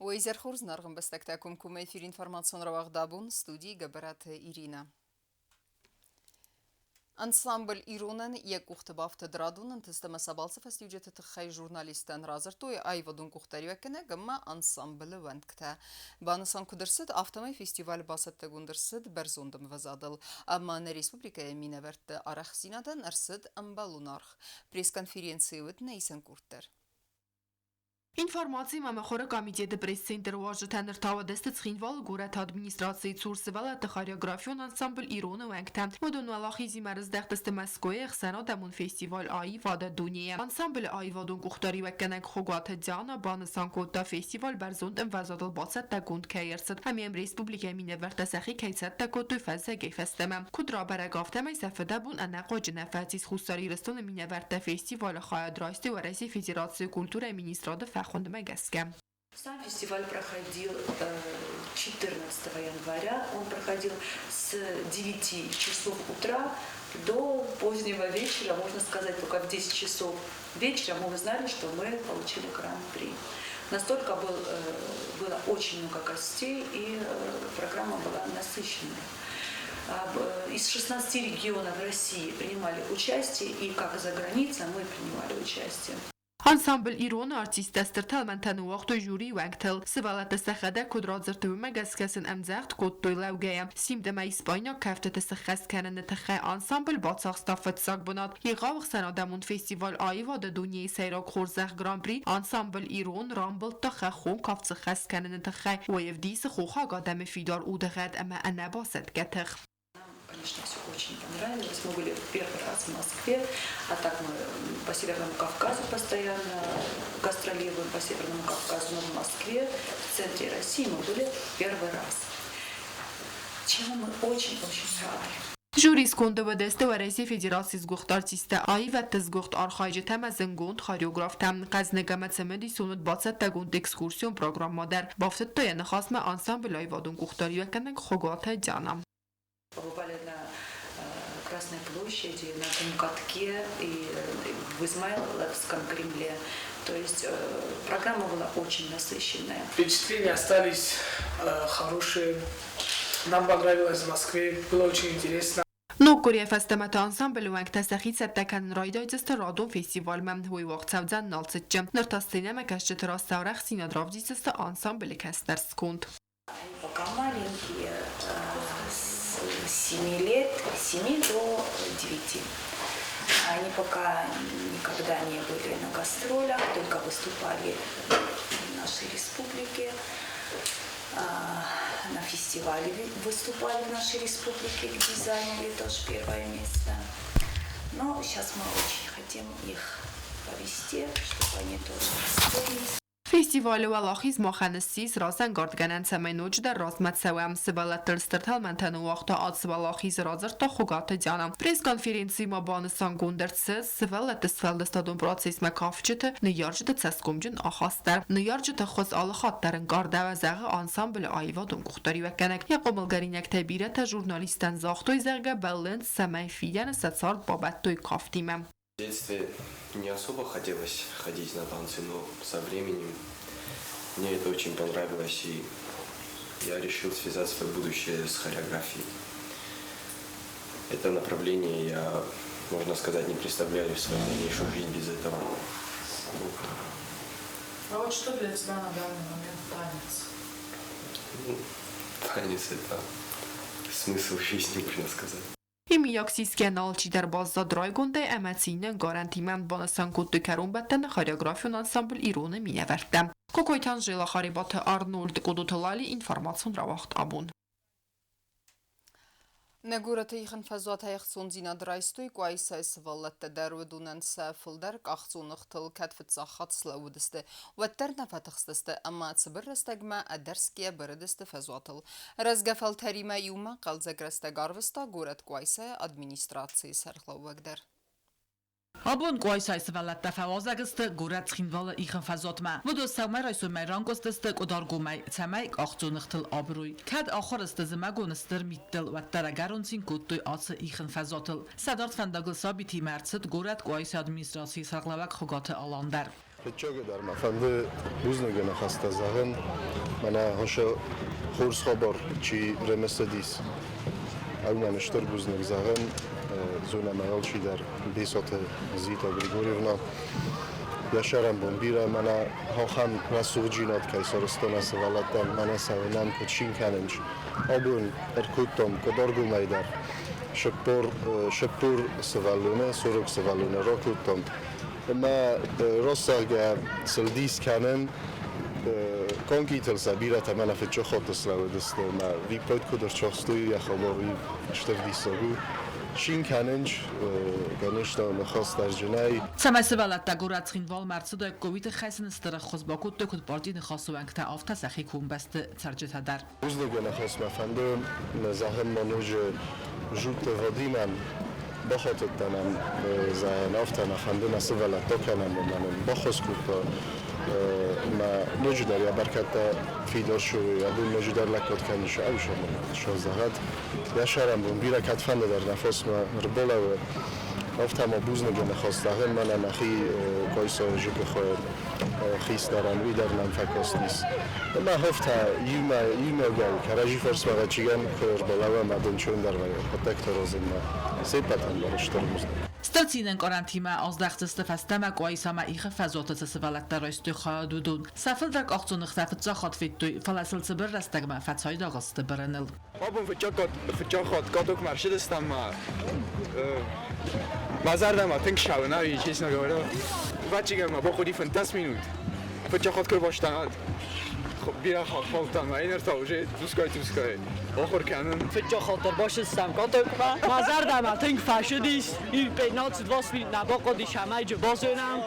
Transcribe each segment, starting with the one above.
وإذا خورز نرغم بستكتاكم كم في إنفورماسيون رواق دابون ستودي قبرات إيرينا أنسامبل إيرونن يك اختباف تدرادون انتستم سبالس فستيوجة تخي جورناليستان رازرتو أي ودون كختاري وكنا جمع أنسامبل وانكتا بانسان كدرسد أفتماي فيستيفال باسط تغندرسد برزوندم وزادل أما نريسبوبليكا مينورت أرخسينادن أرسد أمبالونارخ بريس конференции ود نيسن كورتر Ինֆորմացիա մամախորը կամիտետը պրեսցենտր ուաժտան ռթավադեստը ծխինվալ գուրատ ադմինիստրացիի ծուրսվալը տխարիոգրաֆիոն անսամբլ իրոնը վենքտան մոդոնուալախիզի մարզդեղտստը մասկոյ էխսանո դամուն ֆեստիվալ այի վադա դունիե անսամբլ այի վադուն կուխտարի վեկանակ խոգաթը ձյանը բանսան կոտա ֆեստիվալ բարզոնդ ընվազադլ բացատ տակունդ կայերստ համիեմ ռեսպուբլիկա մինևարտասախի կայցատ տակոտույ ֆազա գեյֆեստեմը կուդրա բարագավտեմ այս əfədəbun ənəqo ջնəfəcis խուսարի ռստոնը մինևարտա фестиваля խայադրաստի ու Российской Федерации культуры министрода Сам фестиваль проходил 14 января. Он проходил с 9 часов утра до позднего вечера. Можно сказать, только в 10 часов вечера мы узнали, что мы получили гран-при. Настолько было очень много гостей, и программа была насыщенная. Из 16 регионов России принимали участие, и как за границей мы принимали участие. Անսամբլ Իրոնը արտիստը թալմանտան ուղղտու ժյուրի ուենքթել սվալատը սախադա կոդրազրտու մագասկասն ամզախտ կոտտոյ լավգայա սիմդեմա իսպանյա կավտը սխասկանն թխե անսամբլ բացախ ստաֆտ սակբոնատ եղավ սանադամուն ֆեստիվալ այվա դունիի սայրակ խորզախ գրանպրի անսամբլ Իրոն ռամբլ տխե խոն կավծխասկանն թխե ուև դիսը խոխա գադամը ֆիդար ուդղատ ամա անաբաստ գաթխ Конечно, все очень понравилось. Мы были первый раз в Москве, а так мы по Северному Кавказу постоянно гастролируем, по Северному Кавказу, но в Москве, в центре России мы были первый раз. Чему мы очень-очень рады. Ժուրիս կոնդվդեստը Ռոսիայի Ֆեդերացիի զգուխտ արտիստը այվատը զգուխտ արխայջը թեմազնգոնդ խարիոգրաֆ թեմ կազմնագամացմեդի սունդ բացատ տագունդ էքսկուրսիոն պրոգրամմադար բավտտոյը նխասմը անսամբլ այվադուն կուխտարի ականենք խոգաթը ջանամ Побывали на Красной площади, на Кумкатке и в Измайловском Кремле. То есть программа была очень насыщенная. Впечатления остались хорошие. Нам понравилось в Москве, было очень интересно. Նոկորի ֆեստեմատը անսամբլը վանքտասախից հետական ռայդոյցստը ռադոն ֆեստիվալ մեմ հույ վաղցավձան նալցիջը նրտաստինը մեկաշճը թրաստավրախ սինադրավձիցստը անսամբլը կաստարս կունդ Пока маленькие, с 7 лет, с 7 до 9. Они пока никогда не были на гастролях, только выступали в нашей республике. На фестивале выступали в нашей республике, где заняли тоже первое место. Но сейчас мы очень хотим их повести, чтобы они тоже выступили. Ֆեստիվալը վալախիզ մոխանսիս ռասան գորդգանան սամայնոջ դար ռազմացավամ սվալատել ստրթալ մանտանու վաղտա ած վալախիզ ռազրտա խոգատը ջանամ պրես կոնֆերենցի մաբանսան գունդերցս սվալատը սվալդստադուն պրոցես մակավճտը նյարջը ցասկոմջն ախաստար նյարջը խոս ալխատտարն գարդավազաղը անսամբլ այվադուն կուխտարի վականակ յակոմալգարինակ թեբիրատա ժուրնալիստան զախտոյ զարգա բալեն սամայ ֆիդանը սացարդ բաբատոյ կաֆտիմը В детстве не особо хотелось ходить на танцы, но со временем мне это очень понравилось, и я решил связать свое будущее с хореографией. Это направление я, можно сказать, не представляю свою дальнейшую жизнь без этого. А вот что для тебя на данный момент танец? Танец — это смысл жизни, можно сказать. Հիմիակսիսկեն ալչի դար բազզադրայ գոնդե əməçiyinən qarantimən բանասան կոտու կərում բətən խարիոգրաֆիոն անսամբլ իրոնը մինևərտə։ Կոկոյթան ժելա խարիբաթը Արնոլդ կոդութլալի ինվորմացիոն ռավախտ աբուն։ Նգուրը իխն ֆազուատ հայխցուն զինադրայստույ կուայսայս վալլատը դարուդունան սայֆլդար կաղցուն ըղթլ կատվծախատ սլավուդստը վատտար նավատխստստը ամա ծբրրստագմա ադարսկիա բրդստը ֆազուատլ ռազգաֆալ թարիմա իումա qalzagրստը գարվստա գուրատ կուայսայ ադմինիստրացիի սարխլավվագդար Abon qoysay svallatda favozagiste gurat xinvala ixin fazotma. Vudo samay raysumay rankostiste qodargumay tsamay aqzunixtil abruy. Kad axariste zmagonistir mittil vattara garonsin kuttoy atsı ixin fazotil. Sadart fandagıl sabiti mertsit gurat qoysay administrasiyi saqlavak xogati alandar. فچاگه در مفنده بوزنگه نخسته زهن منه هاشه خورس خبر چی رمسته دیس اون نشتر بوزنگ زهن زونه مایل چی در بیسات زیتا گریگوریونا یاشارم بومبیره منه هاخم رسول جینات کیسارستان سوالتن منه سوینم کچین کننج آبون ارکوتم کدارگو میدر شپور سوالونه سرک سوالونه را کوتم ما راستگه سلدیس کنن کنکی تلسابیره تمام فچه خود سلام دست ما ریپورت کدر چاستوی یا خبری اشتر دیساگو شین کننج گانشتا نخواست در جنای Самайсывалатта гурацхинвол марцуда ковид хайсыныстыры хозбакут төкут партийны хасуанкта авта сахи кумбасты царджетадар. بوزنگه نخواست مفندم نزاهم منوج جوت ودیمم بخاطر دنم زن آفت نخنده نسوالت دکنم منم بخواست کتا ما نجدر یا برکت فیدار شو یا بون نجدر لکات کنش او شما شازدهد یا شرم بون بیره کتفنده در نفس ما ربوله و آفت ما بوزنگه نخواست دهم من نخی کایسا جوک خواهد خیست دارن وی در منفکاست نیست ما هفته یوم گل کراجی فرس و چیگن کر بالا و مدن چون در وی پتک ترازم ما سیپتن برشتر بوزنگه Ստրցին են կարանտիմը ազդախցստը ֆաստամա կոյսամա իխը ֆազոտը սվալատտարոյստի խայադուդուն սաֆլդակ աղծունը խտաֆծա խատվիտույ ֆալասլցը բրաստագմա ֆացոյ դաղստը բրանել Babam fıçak katok marşıdız ama mazarda ma tink şavna bir şey ne göre. Vaçıga ma bu 50 minut. Fıçak kır baştan. Bir halktan ma iner tavje tuskay. Oxur kanın. Fıçak xatir başıstam katok ma mazarda ma tink faşidis. İl penat 20 minut na baqo di şamaycı bazönam.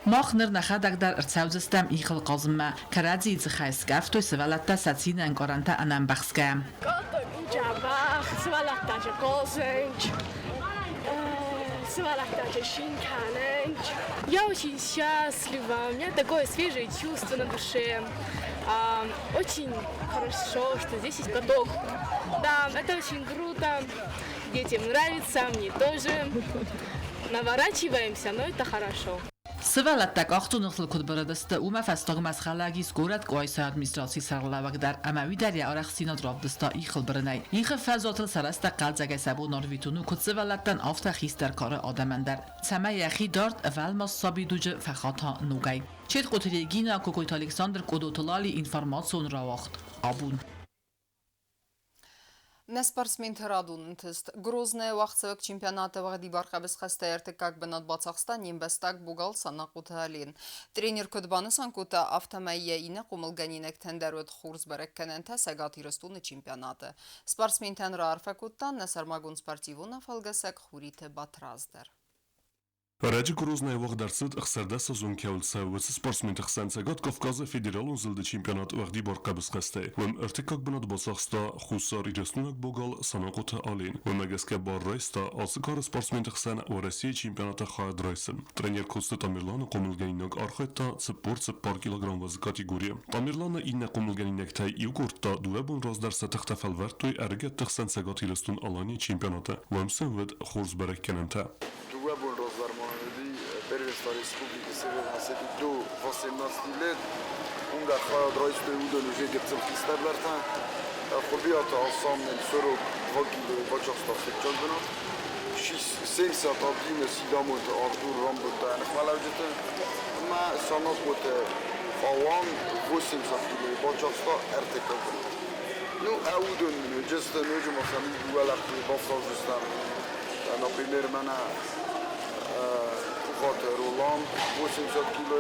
Մախներ նախադակդար ըրցավձստամ իխլ կազմը քրածից խայսկավ տոյ սվալատտա սացին են կարանտա անան բախսկամ Katok ջաբախ սվալատտա կոսենջ свалахта шинканенч. Я очень счастлива, у меня такое свежее чувство на душе. Очень хорошо, что здесь есть каток. Да, это очень круто, детям нравится, мне тоже. Наворачиваемся, но это хорошо. Սվալատտակ աղտունըխլ կուդբրադստը ու մաֆաստող մասխալագիս գորատ կոյսա ադմիստրացի սարլավակ դար ամավի դարյա արախսինա դրավդստա իխլ բրնայ իխը ֆազոտլ սարաստա կալձագայսաբու նորվիտունու կուդ սվալատտան ավտախիստար կարը ադամանդար ծամա яхի դարդ վալմոս սաբիդուջը ֆախաթա նուգայ չետ կոթիրի գինա կոկոյտ Ալեքսանդր կոդոտլալի ինվարմացիոն ռավախտ աբուն На спортсмен тест. Грозная вахцевок чемпионата вагди бархабес хастаерты как бы над Бацахстан имбестак бугал санакуталин. Тренер Кодбаны санкута автомайя ине кумылганинек тендервет хурс бареккененте сегати растуны чемпионата. Спортсмен тенра арфакуттан несармагун спортивуна фалгасек хурите батраздер. Ради Грозная вахдарцит ахсарда сезон кеулса выс спортсмен тахсанцагат Кавказа федералун зылды чемпионат вагди бархабес хастай. Вем артикак бнад Бацахста хусар ирестунак бугал санакута алин. Вем агаске бар райста асыкар спортсмен тахсан в России чемпионата хаад райсын. Тренер Косты Тамерлана комылганинак архайта цепор килограмм вазы категория. Тамерлана инна комылганинак тай югурта дуэбун раздарса тахтафал вартуй аргет тахсанцагат ирестун алани чемпионата. Вем сенвед хурс бареккенента. Duebul rozdarmonidi Pervesta Respublike Severna do Vasemna Stilet Ungar Khayad Raiste Udon Jegetsel Fistablartan Khobiat ensemble Soro 2 kg Bachasta Fetchogna 6 abdin Sidamot Artur Rambotan Khalawjeta ma Sanokot Fawan 8 kg Bachasta RTK Nu Udon just Nujum Family Duala Bafra Justan na primeira mana Roland 800 kg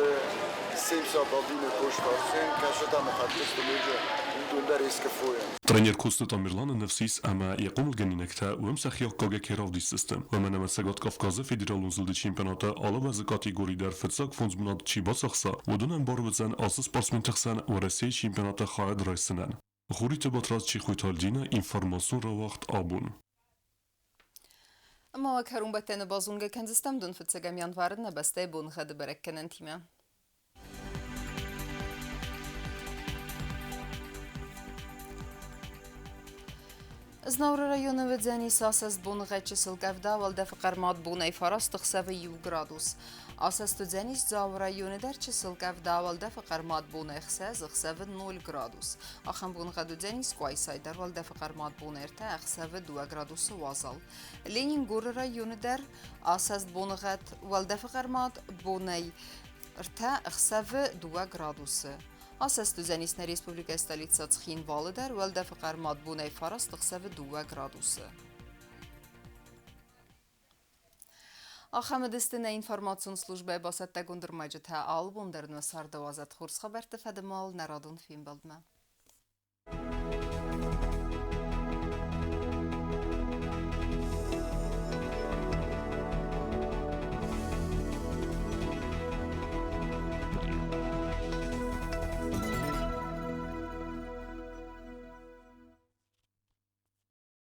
700 abdine koştarsın kaşata muhaddis doluca undunda riske foya Тренер Косты Тамерлана нефсис ама яком лганинекта уэмсах яккага керавди систем. Вамана масагат Кавказа федералун зылды чемпионата алаб азы категории дар фетсак фонзбунат чибасахса удунан барвызан асы спортсмен тахсан в России чемпионата хаад райсынан. Хурите батраз чихуйталдина информацион равахт абун. Ama kerun betene bazunge kendistem dün fıtsegem yanvarına beste bun hadi berekkenen time. Znavra rayonu vedzeni sasas bunğaçı sılqavda valda faqarmat bunay faras tıxsavı 1 gradus. Asas tudzenis zav rayonu derçi sılqavda valda faqarmat bunay xsaz xsavı 0 gradus. Axan bunğa tudzenis quay saydar valda faqarmat bunayta xsavı 2 gradus vazal. Lenin gur rayonu der asas bunğat valda faqarmat bunay rta xsavı 2 gradus. Ասաս Տուզենիսների Ռեսպուբլիկայի ստолица Цխին Վալդար վալդա ֆყարմատ բունայ ֆարաս տխսավը 2 градусы. Ахамедистина информацион служба басат тагундырмайжы та албондерны сарды азат хурс хабарты фадымал нарадун фильм балдма.